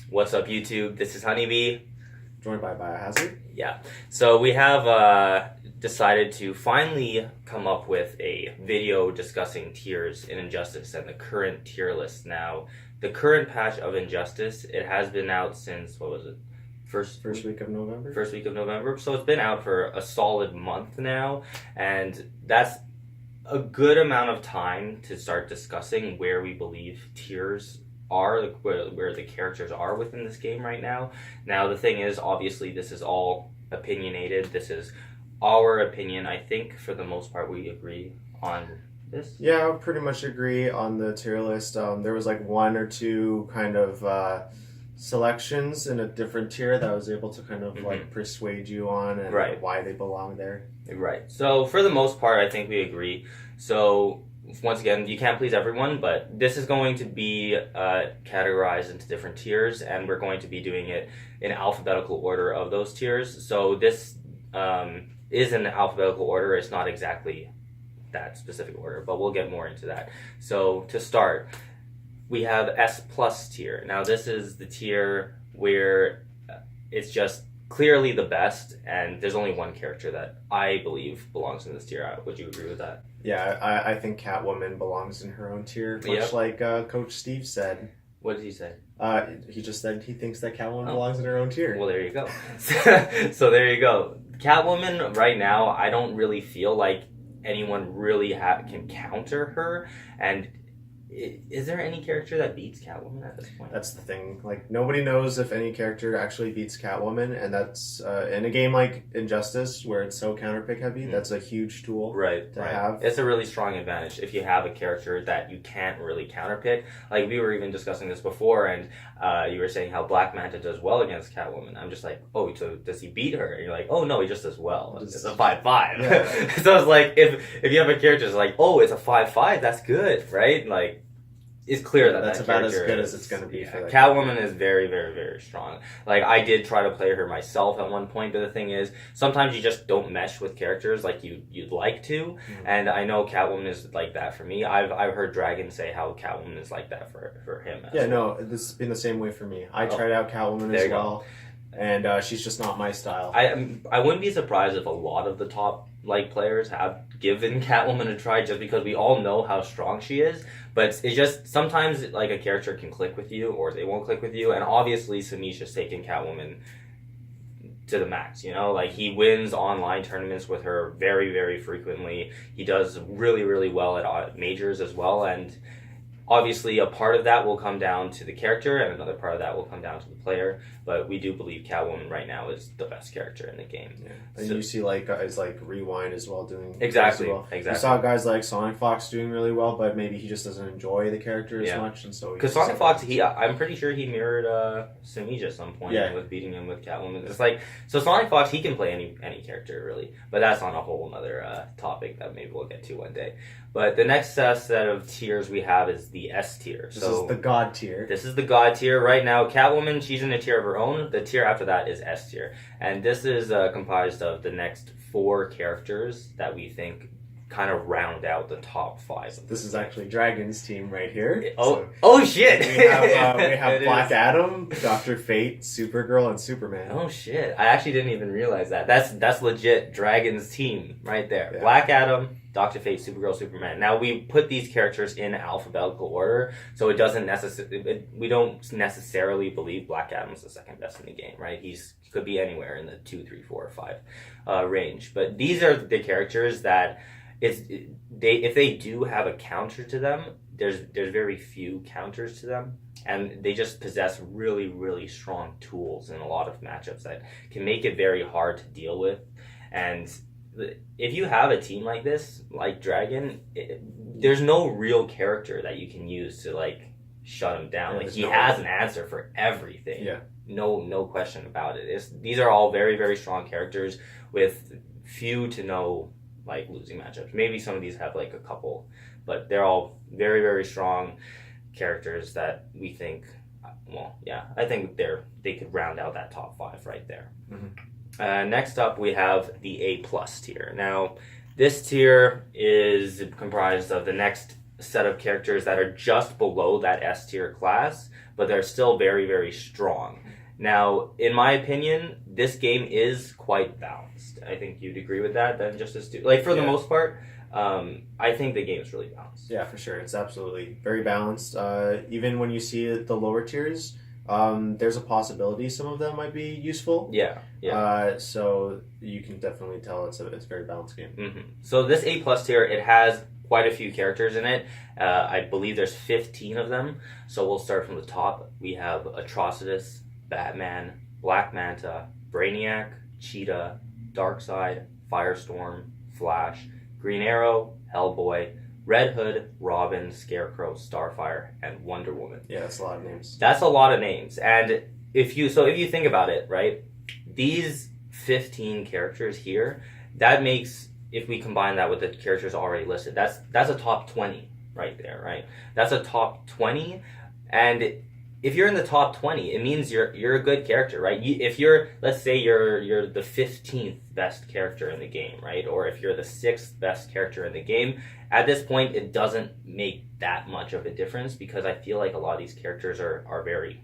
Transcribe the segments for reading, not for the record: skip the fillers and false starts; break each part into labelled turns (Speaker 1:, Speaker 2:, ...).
Speaker 1: What's up, YouTube? This is HoneyBee.
Speaker 2: Joined by Biohazard.
Speaker 1: Yeah. So we have decided to finally come up with a video discussing tiers in Injustice and the current tier list. Now, the current patch of Injustice, it has been out since, what was it?
Speaker 2: First week of November?
Speaker 1: First week of November. So it's been out for a solid month now. And that's a good amount of time to start discussing where we believe tiers are, where the characters are within this game right now. Now, the thing is, obviously, this is all opinionated. This is our opinion. I think, for the most part, we agree on this.
Speaker 2: Yeah, I pretty much agree on the tier list. There was like one or two kind of selections in a different tier that I was able to kind of like persuade you on and why they belong there.
Speaker 1: Right. So, for the most part, I think we agree. So, once again, you can't please everyone, but this is going to be categorized into different tiers, and we're going to be doing it in alphabetical order of those tiers. So this is in alphabetical order. It's not exactly that specific order, but we'll get more into that. So to start, we have S plus tier. Now this is the tier where it's just clearly the best, and there's only one character that I believe belongs in this tier. Would you agree with that?
Speaker 2: Yeah, I think Catwoman belongs in her own tier, much like Coach Steve said.
Speaker 1: What did he say?
Speaker 2: He just said he thinks that Catwoman belongs in her own tier.
Speaker 1: Well, there you go. So there you go. Catwoman, right now, I don't really feel like anyone really can counter her, and is there any character that beats Catwoman at this point?
Speaker 2: That's the thing. Like, nobody knows if any character actually beats Catwoman, and that's in a game like Injustice, where it's so counterpick heavy, that's a huge tool to have.
Speaker 1: It's a really strong advantage if you have a character that you can't really counterpick. Like, we were even discussing this before, and you were saying how Black Manta does well against Catwoman. I'm just like, oh, so does he beat her? And you're like, oh, no, he just does well. It's a 5-5. Yeah. So it's like, if you have a character that's like, oh, it's a 5-5, that's good, right? Like, it's clear
Speaker 2: that's
Speaker 1: that
Speaker 2: about as good as it's going to be for that.
Speaker 1: Catwoman is very, very, very strong. Like, I did try to play her myself at one point, but the thing is, sometimes you just don't mesh with characters like you'd like to, and I know Catwoman is like that for me. I've heard Dragon say how Catwoman is like that for him as well.
Speaker 2: No, this has been the same way for me. I tried out Catwoman as well, and she's just not my style.
Speaker 1: I wouldn't be surprised if a lot of the top players have given Catwoman a try, just because we all know how strong she is. But it's just sometimes like a character can click with you or they won't click with you, and obviously Samisha's taken Catwoman to the max. You know, like, he wins online tournaments with her very, very frequently. He does really, really well at majors as well, and obviously, a part of that will come down to the character, and another part of that will come down to the player. But we do believe Catwoman right now is the best character in the game.
Speaker 2: Yeah. And so, you see guys like Rewind as well doing
Speaker 1: exactly.
Speaker 2: Well. You saw guys like Sonic Fox doing really well, but maybe he just doesn't enjoy the character as much, and so
Speaker 1: because Sonic Fox, I'm pretty sure he mirrored Samisha at some point with beating him with Catwoman. It's like, so Sonic Fox, he can play any character really, but that's on a whole other topic that maybe we'll get to one day. But the next set of tiers we have is the S tier.
Speaker 2: This is the God tier.
Speaker 1: This is the God tier. Right now, Catwoman, she's in a tier of her own. The tier after that is S tier. And this is comprised of the next 4 characters that we think kind of round out the top 5.
Speaker 2: This is actually Dragon's team right here.
Speaker 1: Oh shit!
Speaker 2: We have Black Adam, Dr. Fate, Supergirl, and Superman.
Speaker 1: Oh shit! I actually didn't even realize that. That's legit Dragon's team right there.
Speaker 2: Yeah.
Speaker 1: Black Adam, Dr. Fate, Supergirl, Superman. Now, we put these characters in alphabetical order, so it doesn't we don't necessarily believe Black Adam's the second best in the game, right? He could be anywhere in the 2, 3, 4, or 5 range. But these are the characters that if they do have a counter to them, there's very few counters to them, and they just possess really, really strong tools in a lot of matchups that can make it very hard to deal with. And if you have a team like this, like Dragon, there's no real character that you can use to like shut him down. Like, he has an answer for everything.
Speaker 2: Yeah.
Speaker 1: No question about it. These are all very, very strong characters with few to no like losing matchups. Maybe some of these have like a couple, but they're all very, very strong characters that we think, I think they could round out that top 5 right there. Next up, we have the A+ tier. Now, this tier is comprised of the next set of characters that are just below that S tier class, but they're still very, very strong. Now, in my opinion, this game is quite balanced. I think you'd agree with that. Then Justice 2, like for the most part, I think the game is really balanced.
Speaker 2: Yeah, for sure. It's absolutely very balanced. Even when you see the lower tiers, there's a possibility some of them might be useful.
Speaker 1: Yeah.
Speaker 2: So you can definitely tell it's a very balanced game.
Speaker 1: Mm-hmm. So this A+ tier, it has quite a few characters in it. I believe there's 15 of them. So we'll start from the top. We have Atrocitus, Batman, Black Manta, Brainiac, Cheetah, Darkseid, Firestorm, Flash, Green Arrow, Hellboy, Red Hood, Robin, Scarecrow, Starfire, and Wonder Woman.
Speaker 2: Yeah, that's a lot of names.
Speaker 1: That's a lot of names. And if you think about it, right, these 15 characters here, that makes, if we combine that with the characters already listed, that's a top 20 right there, right? That's a top 20, and if you're in the top 20, it means you're a good character, right? If you're, let's say you're the 15th best character in the game, right? Or if you're the 6th best character in the game, at this point, it doesn't make that much of a difference because I feel like a lot of these characters are very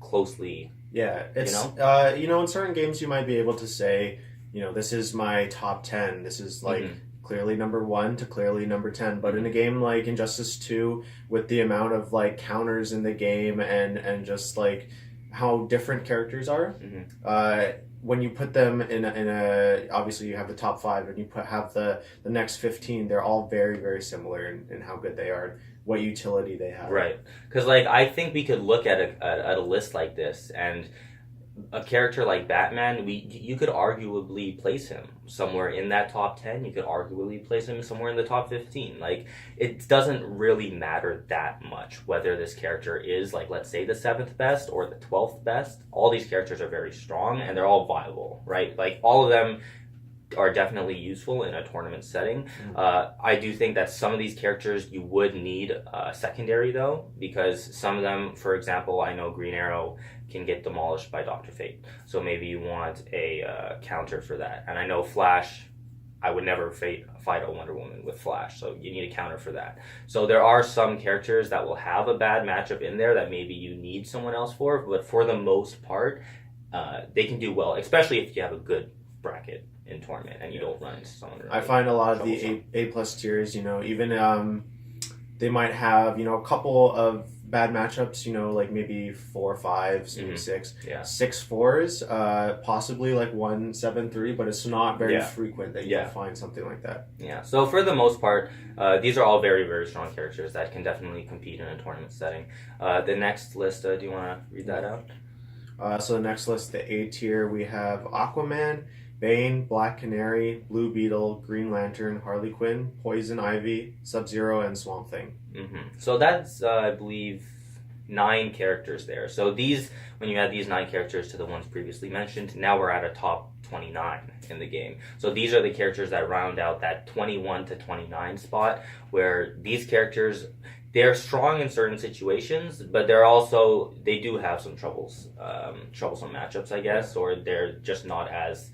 Speaker 1: closely...
Speaker 2: Yeah, it's, in certain games you might be able to say, this is my top 10. This is like... clearly number 1 to clearly number 10, but in a game like Injustice 2, with the amount of like counters in the game and just like how different characters are, when you put them in a obviously you have the top 5 and you have the next 15, they're all very, very similar in how good they are, what utility they have.
Speaker 1: Right, because like I think we could look at a list like this, and a character like Batman, you could arguably place him somewhere in that top 10. You could arguably place him somewhere in the top 15. Like, it doesn't really matter that much whether this character is, like, let's say the 7th best or the 12th best. All these characters are very strong, and they're all viable, right? Like, all of them are definitely useful in a tournament setting. I do think that some of these characters you would need a secondary, though, because some of them, for example, I know Green Arrow can get demolished by Dr. Fate. So maybe you want a counter for that. And I know Flash, I would never fight a Wonder Woman with Flash, so you need a counter for that. So there are some characters that will have a bad matchup in there that maybe you need someone else for, but for the most part, they can do well, especially if you have a good bracket in tournament and you don't run into someone really.
Speaker 2: I find a lot of the A+ tiers, even they might have, a couple of bad matchups, like maybe 4 5s, maybe 6. Yeah. 6 4s, possibly like 1 7 3, but it's not very frequent that you can find something like that.
Speaker 1: Yeah. So for the most part, these are all very, very strong characters that can definitely compete in a tournament setting. The next list, do you want to read that out?
Speaker 2: So the next list, the A tier, we have Aquaman, Bane, Black Canary, Blue Beetle, Green Lantern, Harley Quinn, Poison Ivy, Sub-Zero, and Swamp Thing.
Speaker 1: So that's, I believe, 9 characters there. So these, when you add these 9 characters to the ones previously mentioned, now we're at a top 29 in the game. So these are the characters that round out that 21 to 29 spot, where these characters, they're strong in certain situations, but they do have some troublesome matchups, I guess, or they're just not as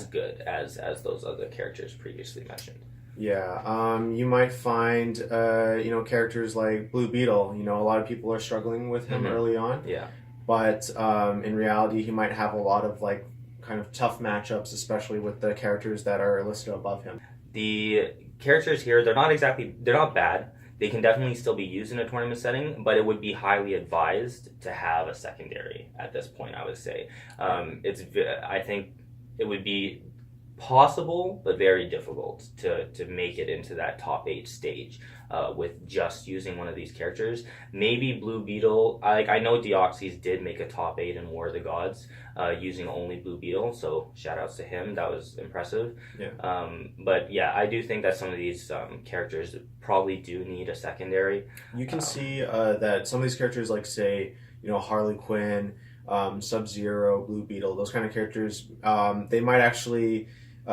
Speaker 1: good as those other characters previously mentioned.
Speaker 2: Yeah, you might find, characters like Blue Beetle. A lot of people are struggling with him early on. Yeah. But in reality, he might have a lot of, like, kind of tough matchups, especially with the characters that are listed above him.
Speaker 1: The characters here, they're not bad. They can definitely still be used in a tournament setting, but it would be highly advised to have a secondary at this point, I would say. I think it would be possible, but very difficult to make it into that top 8 stage with just using one of these characters. Maybe Blue Beetle. I know Deoxys did make a top 8 in War of the Gods using only Blue Beetle, so shout outs to him. That was impressive. Yeah. But yeah, I do think that some of these characters probably do need a secondary.
Speaker 2: You can see that some of these characters, like say, Harley Quinn, Sub-Zero, Blue Beetle, those kind of characters, they might actually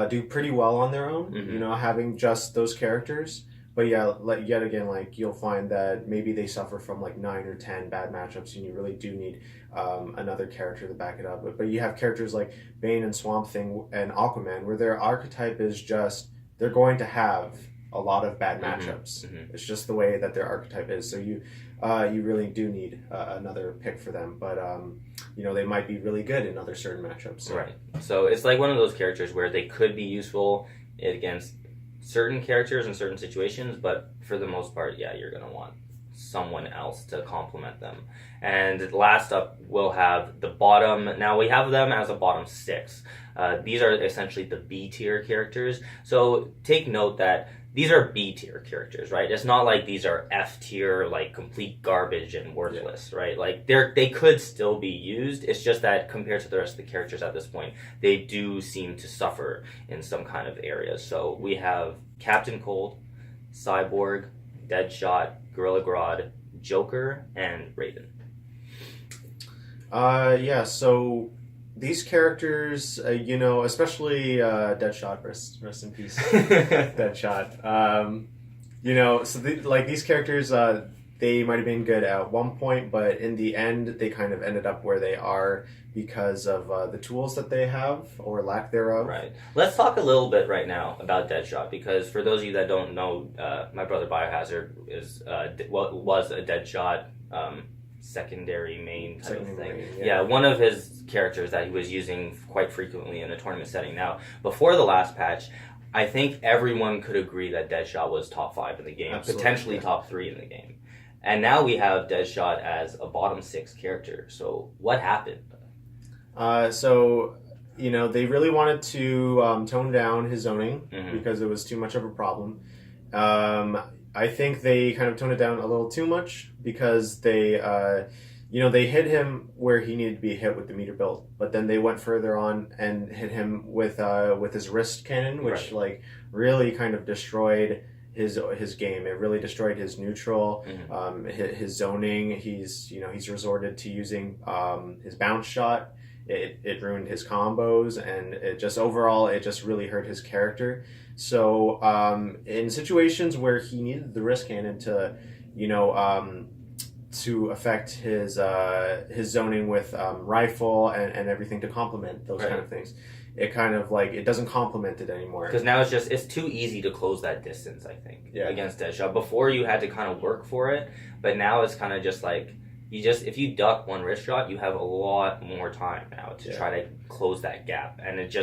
Speaker 2: do pretty well on their own, having just those characters. But yeah, yet again, you'll find that maybe they suffer from 9 or 10 bad matchups, and you really do need another character to back it up. But you have characters like Bane and Swamp Thing and Aquaman, where their archetype is just, they're going to have a lot of bad matchups. It's just the way that their archetype is. So you really do need another pick for them, but they might be really good in other certain matchups. So.
Speaker 1: Right. So it's like one of those characters where they could be useful against certain characters in certain situations, but for the most part, yeah, you're going to want someone else to complement them. And last up, we'll have the bottom. Now we have them as a bottom 6. These are essentially the B tier characters. So take note that these are B tier characters, right? It's not like these are F tier, like complete garbage and worthless, right? Like they could still be used. It's just that compared to the rest of the characters at this point, they do seem to suffer in some kind of areas. So we have Captain Cold, Cyborg, Deadshot, Gorilla Grodd, Joker, and Raven.
Speaker 2: So these characters, especially Deadshot, rest in peace, Deadshot. These characters, they might have been good at one point, but in the end, they kind of ended up where they are because of the tools that they have or lack thereof.
Speaker 1: Right. Let's talk a little bit right now about Deadshot, because for those of you that don't know, my brother Biohazard was a Deadshot secondary main kind of thing. Main, yeah, one of his characters that he was using quite frequently in a tournament setting. Now, before the last patch, I think everyone could agree that Deadshot was top 5 in the game, absolutely, potentially top 3 in the game. And now we have Deadshot as a bottom 6 character. So what happened?
Speaker 2: They really wanted to tone down his zoning because it was too much of a problem. I think they kind of toned it down a little too much because they hit him where he needed to be hit with the meter build, but then they went further on and hit him with his wrist cannon, which really kind of destroyed his game. It really destroyed his neutral, his zoning. He's resorted to using his bounce shot. It ruined his combos, and it just really hurt his character. So in situations where he needed the wrist cannon to affect his zoning with rifle and everything to complement those kind of things, it kind of it doesn't complement it anymore.
Speaker 1: Because now it's too easy to close that distance, I think, against Deadshot. Before you had to kind of work for it, but now it's kind of just like if you duck one wrist shot, you have a lot more time now to try to close that gap, and it's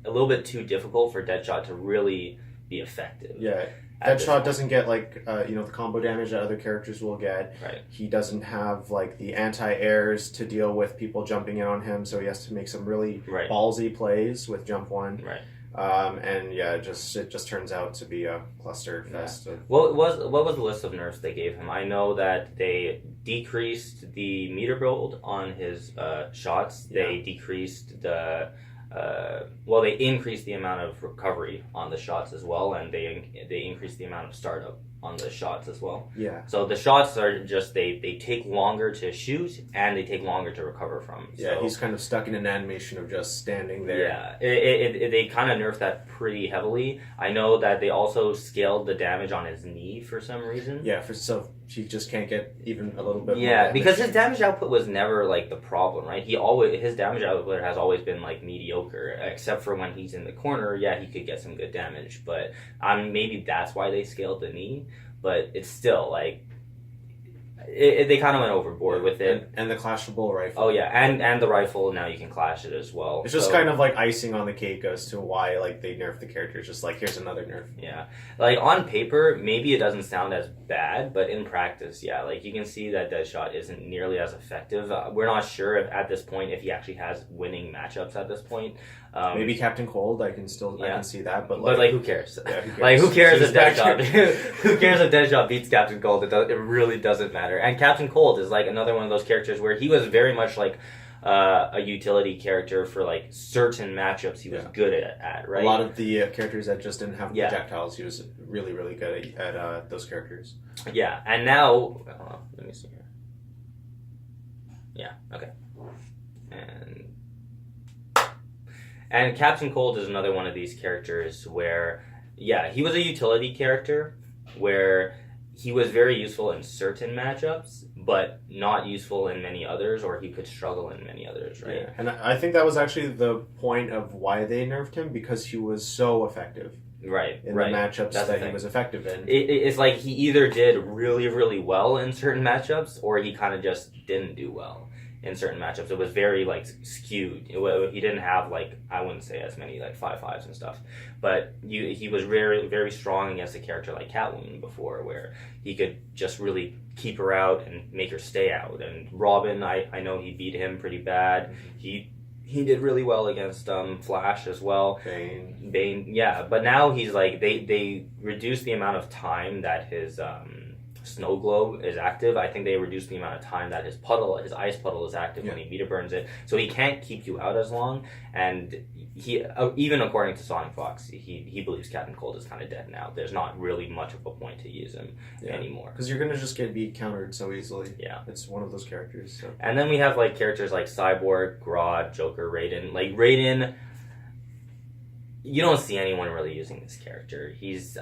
Speaker 1: a little bit too difficult for Deadshot to really be effective.
Speaker 2: Yeah. Deadshot doesn't get the combo damage that other characters will get.
Speaker 1: Right.
Speaker 2: He doesn't have the anti-airs to deal with people jumping in on him, so he has to make some really ballsy plays with jump 1.
Speaker 1: Right.
Speaker 2: It just turns out to be a cluster fest.
Speaker 1: Yeah. What was the list of nerfs they gave him? I know that they decreased the meter build on his shots. They decreased the they increased the amount of recovery on the shots as well, and they increased the amount of startup on the shots as well.
Speaker 2: Yeah.
Speaker 1: So the shots are just they take longer to shoot and they take longer to recover from.
Speaker 2: Yeah,
Speaker 1: so,
Speaker 2: he's kind of stuck in an animation of just standing there.
Speaker 1: Yeah, they kind of nerfed that pretty heavily. I know that they also scaled the damage on his knee for some reason.
Speaker 2: Yeah, so he just can't get even a little bit more
Speaker 1: damage. Because his damage output was never the problem, right? His damage output has always been mediocre, except for when he's in the corner. Yeah, he could get some good damage, but maybe that's why they scaled the knee. But it's still they kind of went overboard with it.
Speaker 2: And the clashable rifle.
Speaker 1: Oh yeah, and the rifle, now you can clash it as well.
Speaker 2: It's just kind of icing on the cake as to why they nerfed the characters. Just here's another nerf.
Speaker 1: Yeah, on paper maybe it doesn't sound as bad, but in practice, you can see that Deadshot isn't nearly as effective. We're not sure at this point if he actually has winning matchups at this point.
Speaker 2: Maybe Captain Cold, I can see that, but
Speaker 1: who cares?
Speaker 2: Yeah, who cares?
Speaker 1: Who cares if Deadshot? Who cares if Deadshot beats Captain Cold? It really doesn't matter. And Captain Cold is another one of those characters where he was very much a utility character for certain matchups. He was good at, right?
Speaker 2: A lot of the characters that just didn't have projectiles, he was really, really good at those characters.
Speaker 1: Yeah, and now let me see here. Yeah, okay, and Captain Cold is another one of these characters where, he was a utility character where he was very useful in certain matchups, but not useful in many others, or he could struggle in many others, right?
Speaker 2: Yeah. And I think that was actually the point of why they nerfed him, because he was so effective.
Speaker 1: Right.
Speaker 2: in the matchups that he was effective in.
Speaker 1: It's like he either did really, really well in certain matchups, or he kind of just didn't do well in certain matchups. It was very like skewed. He didn't have like, I wouldn't say as many like 5/5s and stuff, but he was very, very strong against a character like Catwoman before, where he could just really keep her out and make her stay out. And Robin, I know he beat him pretty bad. He did really well against Flash as well. Bane, yeah. But now he's like, they reduced the amount of time that his snow globe is active. I think they reduced the amount of time that his ice puddle is active when he meter burns it. So he can't keep you out as long. And he, even according to Sonic Fox, he believes Captain Cold is kind of dead now. There's not really much of a point to use him anymore.
Speaker 2: Because you're going to just get beat countered so easily.
Speaker 1: Yeah.
Speaker 2: It's one of those characters. So.
Speaker 1: And then we have like characters like Cyborg, Grodd, Joker, Raiden. Like Raiden, you don't see anyone really using this character.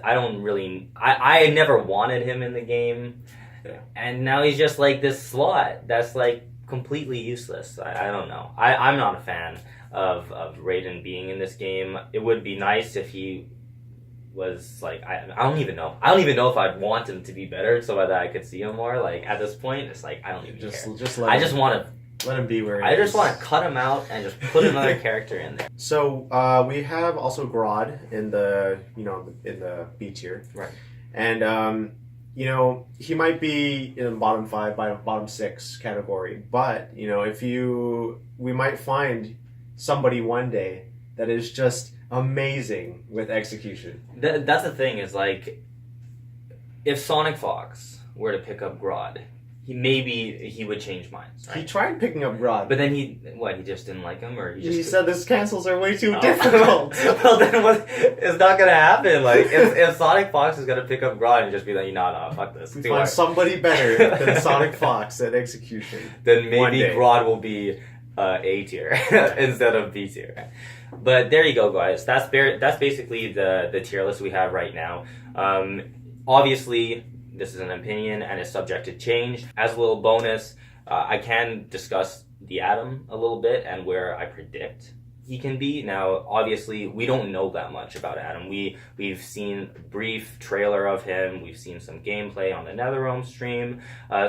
Speaker 1: I never wanted him in the game. Yeah. And now he's just like this slot that's like completely useless. I don't know. I'm not a fan of Raiden being in this game. It would be nice if he was like, I don't even know. I don't even know if I'd want him to be better so that I could see him more. Like at this point, it's like I don't even care. I just want to
Speaker 2: let him be where he is.
Speaker 1: I just want to cut him out and just put another character in there.
Speaker 2: So we have also Grodd in the in the B tier,
Speaker 1: right?
Speaker 2: And he might be in the bottom 5 by bottom 6 category, but we might find somebody one day that is just amazing with execution.
Speaker 1: That's the thing, is like, if Sonic Fox were to pick up Grodd, he would change minds. Right?
Speaker 2: He tried picking up Grodd,
Speaker 1: but then he just didn't like him, or
Speaker 2: he said his cancels are way too difficult.
Speaker 1: Well, then it's not gonna happen. Like if Sonic Fox is gonna pick up Grodd and just be like, no, fuck this.
Speaker 2: We find somebody better than Sonic Fox at execution.
Speaker 1: Then maybe Grodd will be A tier instead of B tier. But there you go, guys. That's basically the tier list we have right now. Obviously, this is an opinion and is subject to change. As a little bonus, I can discuss the Atom a little bit and where I predict he can be. Now, obviously, we don't know that much about Atom. We've seen a brief trailer of him. We've seen some gameplay on the NetherRealm stream.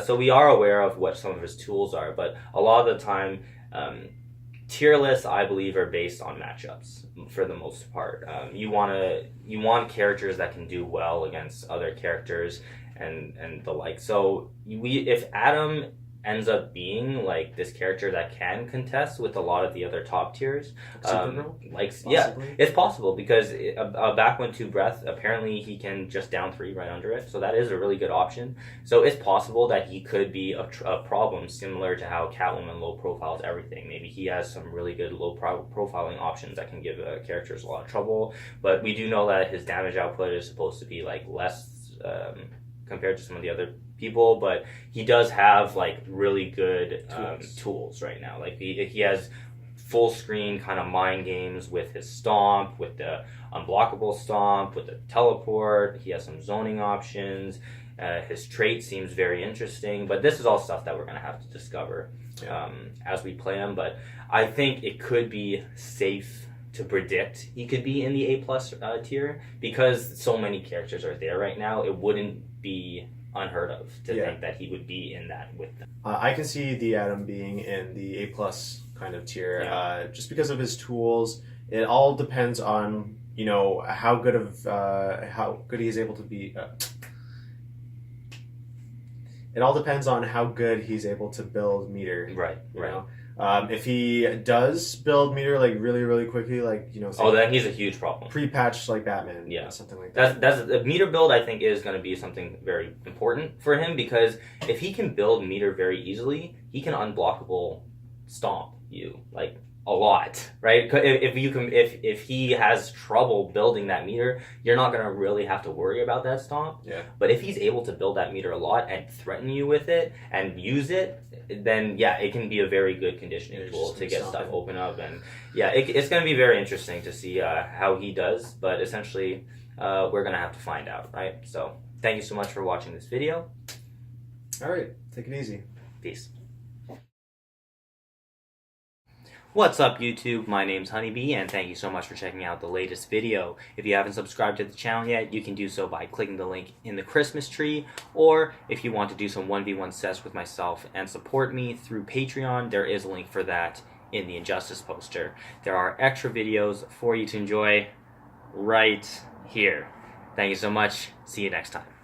Speaker 1: So we are aware of what some of his tools are. But a lot of the time, tier lists, I believe, are based on matchups for the most part. You want characters that can do well against other characters and the like. So if Atom ends up being like this character that can contest with a lot of the other top tiers, it's possible, because back when 2 breath, apparently he can just down 3 right under it, so that is a really good option. So it's possible that he could be a problem, similar to how Catwoman low profiles everything. Maybe he has some really good low profiling options that can give characters a lot of trouble, but we do know that his damage output is supposed to be like less compared to some of the other people, but he does have like really good tools right now. Like he has full screen kind of mind games with his stomp, with the unblockable stomp, with the teleport. He has some zoning options. His trait seems very interesting, but this is all stuff that we're going to have to discover as we play him. But I think it could be safe to predict he could be in the A+ tier, because so many characters are there right now. It wouldn't be unheard of to think that he would be in that with them.
Speaker 2: I can see the Atom being in the A+ kind of tier, just because of his tools. It all depends on how good he's able to be. It all depends on how good he's able to build meter.
Speaker 1: Right.
Speaker 2: If he does build meter like really, really quickly, like
Speaker 1: then he's a huge problem.
Speaker 2: Pre-patch like Batman, something like that.
Speaker 1: That's a meter build. I think is going to be something very important for him, because if he can build meter very easily, he can unblockable stomp you like a lot, right? If he has trouble building that meter, you're not going to really have to worry about that stomp.
Speaker 2: Yeah.
Speaker 1: But if he's able to build that meter a lot and threaten you with it and use it, then it can be a very good conditioning tool to get stuff open up. And it's going to be very interesting to see how he does. But essentially, we're going to have to find out, right? So thank you so much for watching this video.
Speaker 2: All right, take it easy.
Speaker 1: Peace. What's up, YouTube? My name's HoneyBee, and thank you so much for checking out the latest video. If you haven't subscribed to the channel yet, you can do so by clicking the link in the Christmas tree, or if you want to do some 1v1 sets with myself and support me through Patreon, there is a link for that in the Injustice poster. There are extra videos for you to enjoy right here. Thank you so much. See you next time.